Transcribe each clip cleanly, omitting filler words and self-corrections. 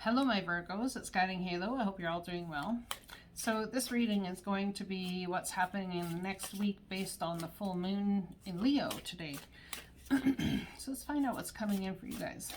Hello my Virgos, it's Guiding Halo. I hope you're all doing well. So this reading is going to be what's happening in next week based on the full moon in Leo today. So let's find out what's coming in for you guys.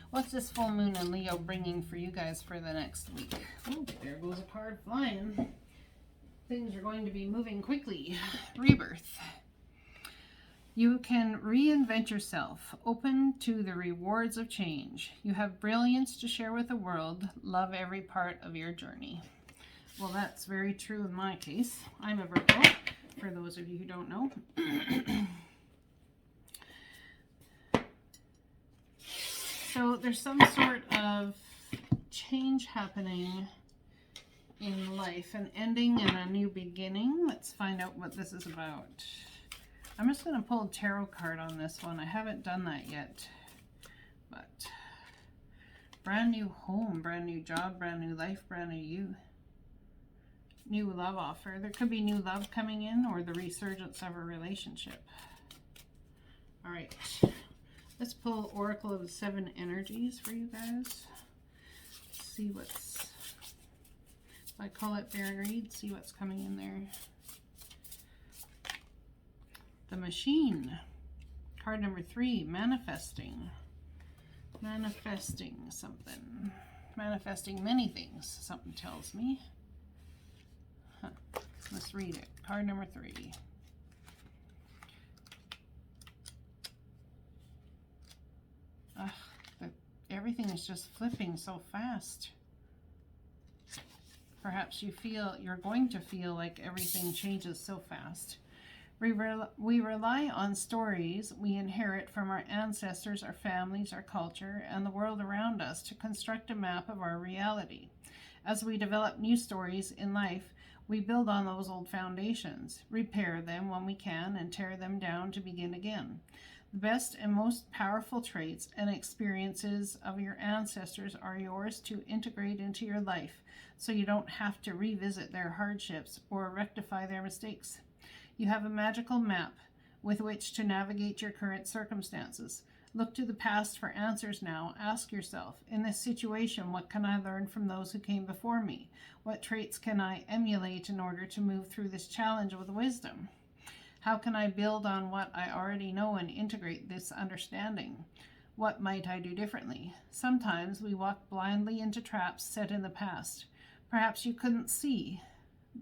What's this full moon in Leo bringing for you guys for the next week? Oh, there goes a card flying. Things are going to be moving quickly. Rebirth. You can reinvent yourself, open to the rewards of change. You have brilliance to share with the world. Love every part of your journey. Well, that's very true in my case. I'm a Virgo, for those of you who don't know. So there's some sort of change happening in life, an ending and a new beginning. Let's find out what this is about. I'm just going to pull a tarot card on this one. I haven't done that yet. But brand new home, brand new job, brand new life, brand new you. New love offer. There could be new love coming in or the resurgence of a relationship. All right. Let's pull Oracle of the Seven Energies for you guys. See what's, I call it Baron Reed, see what's coming in there. The Machine, card number 3, manifesting. Manifesting something. Manifesting many things, something tells me. Let's read it. Card number 3. Everything is just flipping so fast. Perhaps you're going to feel like everything changes so fast. We rely on stories we inherit from our ancestors, our families, our culture, and the world around us to construct a map of our reality. As we develop new stories in life, we build on those old foundations, repair them when we can, and tear them down to begin again. The best and most powerful traits and experiences of your ancestors are yours to integrate into your life, so you don't have to revisit their hardships or rectify their mistakes. You have a magical map with which to navigate your current circumstances. Look to the past for answers now. Ask yourself, in this situation, what can I learn from those who came before me? What traits can I emulate in order to move through this challenge with wisdom? How can I build on what I already know and integrate this understanding? What might I do differently? Sometimes we walk blindly into traps set in the past. Perhaps you couldn't see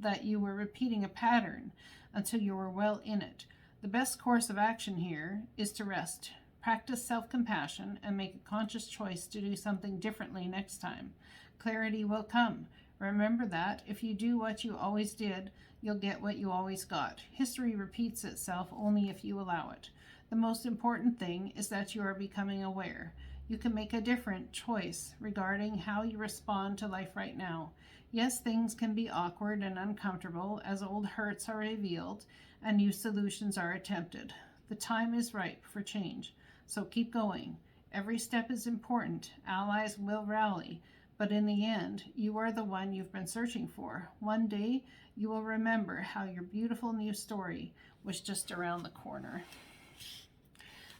that you were repeating a pattern until you were well in it. The best course of action here is to rest, practice self-compassion, and make a conscious choice to do something differently next time. Clarity will come. Remember that if you do what you always did, you'll get what you always got. History repeats itself only if you allow it. The most important thing is that you are becoming aware. You can make a different choice regarding how you respond to life right now. Yes, things can be awkward and uncomfortable as old hurts are revealed and new solutions are attempted. The time is ripe for change, so keep going. Every step is important. Allies will rally, but in the end, you are the one you've been searching for. One day, you will remember how your beautiful new story was just around the corner.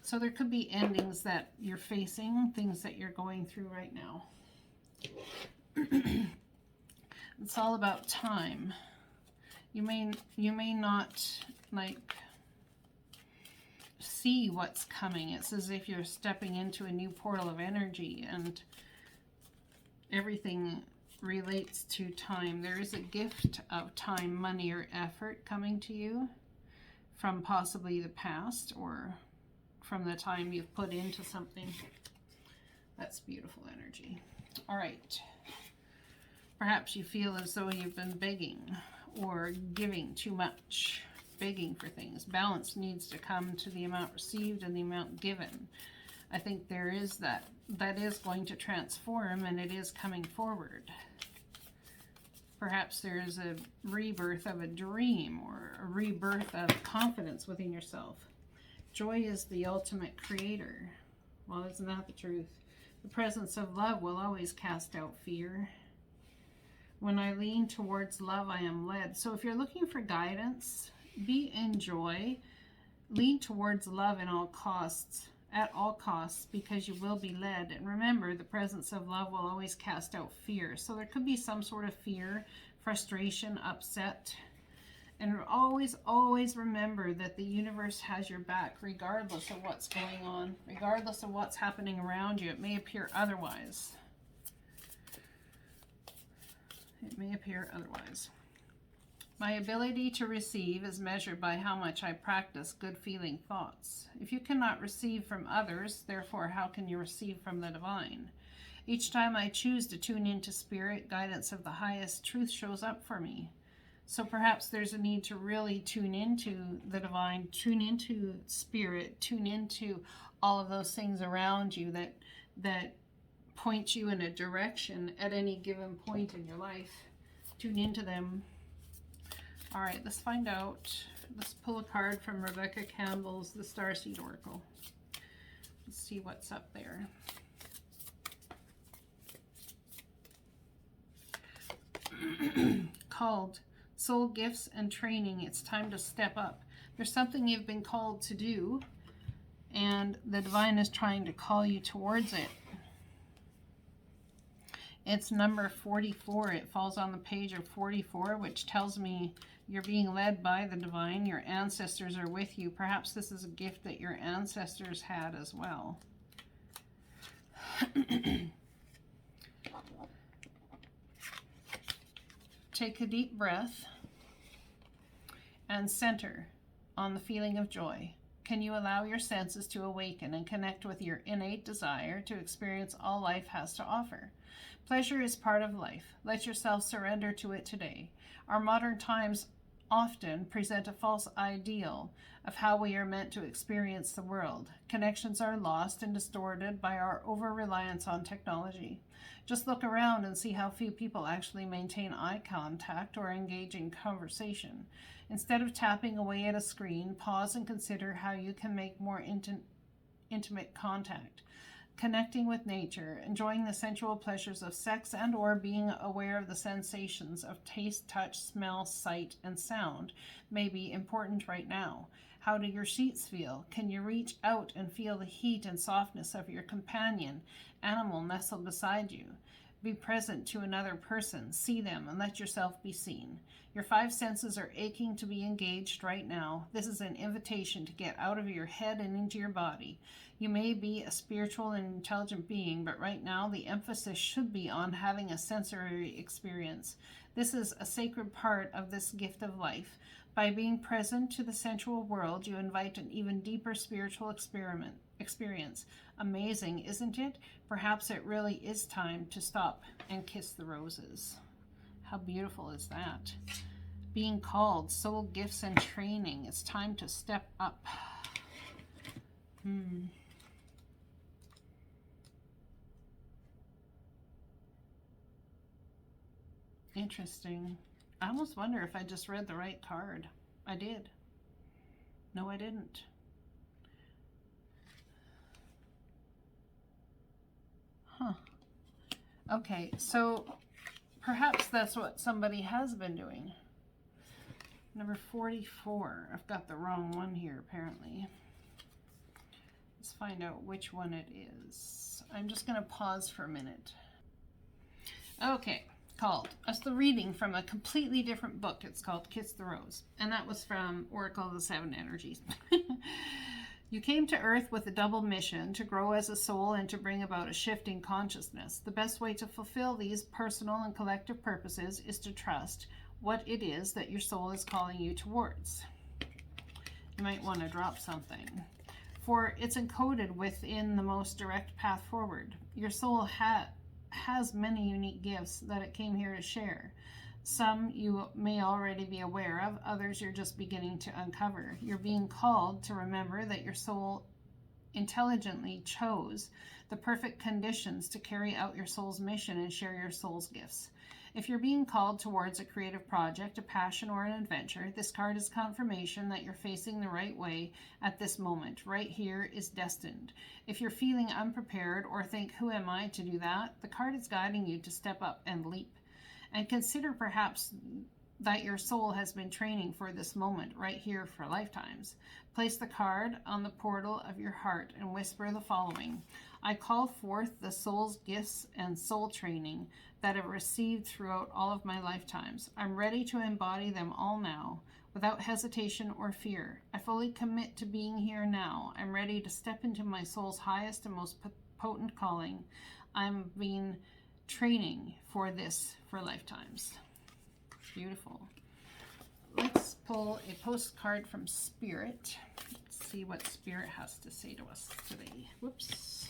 So there could be endings that you're facing, things that you're going through right now. It's all about time. You may not see what's coming. It's as if you're stepping into a new portal of energy, and everything relates to time. There is a gift of time, money, or effort coming to you from possibly the past or from the time you've put into something. That's beautiful energy. All right. Perhaps you feel as though you've been begging or giving too much, begging for things. Balance needs to come to the amount received and the amount given. I think there is that is going to transform, and it is coming forward. Perhaps there is a rebirth of a dream or a rebirth of confidence within yourself. Joy is the ultimate creator. Well, isn't that the truth? The presence of love will always cast out fear. When I lean towards love, I am led. So if you're looking for guidance, be in joy. Lean towards love at all costs. at all costs, because you will be led. And remember, the presence of love will always cast out fear. So there could be some sort of fear, frustration, upset. And always, always remember that the universe has your back, regardless of what's going on, regardless of what's happening around you. It may appear otherwise. It may appear otherwise. My ability to receive is measured by how much I practice good feeling thoughts. If you cannot receive from others, therefore how can you receive from the divine? Each time I choose to tune into spirit, guidance of the highest truth shows up for me. So perhaps there's a need to really tune into the divine, tune into spirit, tune into all of those things around you that point you in a direction at any given point in your life. Tune into them. All right, let's find out. Let's pull a card from Rebecca Campbell's The Starseed Oracle. Let's see what's up there. Called Soul Gifts and Training. It's time to step up. There's something you've been called to do, and the divine is trying to call you towards it. It's number 44. It falls on the page of 44, which tells me you're being led by the divine. Your ancestors are with you. Perhaps this is a gift that your ancestors had as well. Take a deep breath and center on the feeling of joy. Can you allow your senses to awaken and connect with your innate desire to experience all life has to offer? Pleasure is part of life. Let yourself surrender to it today. Our modern times often present a false ideal of how we are meant to experience the world. Connections are lost and distorted by our over-reliance on technology. Just look around and see how few people actually maintain eye contact or engage in conversation. Instead of tapping away at a screen, pause and consider how you can make more intimate contact. Connecting with nature, enjoying the sensual pleasures of sex, and or being aware of the sensations of taste, touch, smell, sight, and sound may be important right now. How do your sheets feel? Can you reach out and feel the heat and softness of your companion animal nestled beside you? Be present to another person. See them and let yourself be seen. Your five senses are aching to be engaged right now. This is an invitation to get out of your head and into your body. You may be a spiritual and intelligent being, but right now the emphasis should be on having a sensory experience. This is a sacred part of this gift of life. By being present to the sensual world, you invite an even deeper spiritual experience. Amazing, isn't it? Perhaps it really is time to stop and kiss the roses. How beautiful is that? Being called, soul gifts and training. It's time to step up. Interesting. I almost wonder if I just read the right card. I did. No, I didn't. Okay, so perhaps that's what somebody has been doing. Number 44. I've got the wrong one here, apparently. Let's find out which one it is. I'm just going to pause for a minute. Okay, that's the reading from a completely different book. It's called Kiss the Rose, and that was from Oracle of the Seven Energies. You came to Earth with a double mission, to grow as a soul and to bring about a shift in consciousness. The best way to fulfill these personal and collective purposes is to trust what it is that your soul is calling you towards. You might want to drop something, for it's encoded within the most direct path forward. Your soul has many unique gifts that it came here to share. Some you may already be aware of, others you're just beginning to uncover. You're being called to remember that your soul intelligently chose the perfect conditions to carry out your soul's mission and share your soul's gifts. If you're being called towards a creative project, a passion, or an adventure, this card is confirmation that you're facing the right way at this moment. Right here is destined. If you're feeling unprepared or think, who am I to do that? The card is guiding you to step up and leap. And consider perhaps that your soul has been training for this moment right here for lifetimes. Place the card on the portal of your heart and whisper the following. I call forth the soul's gifts and soul training that I've received throughout all of my lifetimes. I'm ready to embody them all now, without hesitation or fear. I fully commit to being here now. I'm ready to step into my soul's highest and most potent calling. I'm being training for this for lifetimes. Beautiful. Let's pull a postcard from Spirit. Let's see what Spirit has to say to us today. Whoops.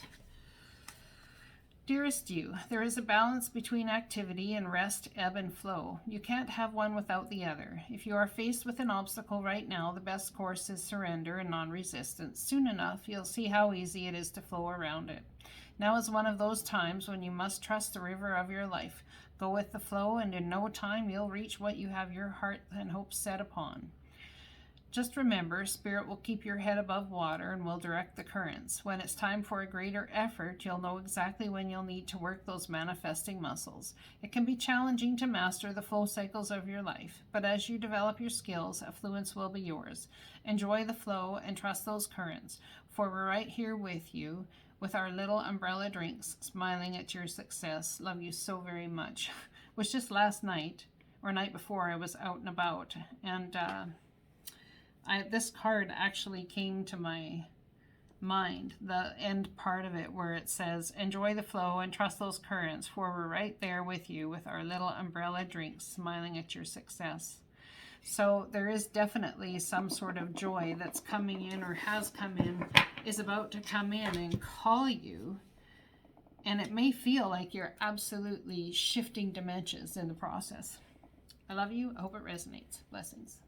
Dearest you, there is a balance between activity and rest, ebb and flow. You can't have one without the other. If you are faced with an obstacle right now, the best course is surrender and non-resistance. Soon enough, you'll see how easy it is to flow around it. Now is one of those times when you must trust the river of your life. Go with the flow, and in no time you'll reach what you have your heart and hopes set upon. Just remember, Spirit will keep your head above water and will direct the currents. When it's time for a greater effort, you'll know exactly when you'll need to work those manifesting muscles. It can be challenging to master the flow cycles of your life, but as you develop your skills, affluence will be yours. Enjoy the flow and trust those currents, for we're right here with you with our little umbrella drinks, smiling at your success. Love you so very much. It was just last night, or night before, I was out and about, and this card actually came to my mind, the end part of it where it says, enjoy the flow and trust those currents, for we're right there with you with our little umbrella drinks, smiling at your success. So there is definitely some sort of joy that's coming in, or has come in, is about to come in and call you. And it may feel like you're absolutely shifting dimensions in the process. I love you. I hope it resonates. Blessings.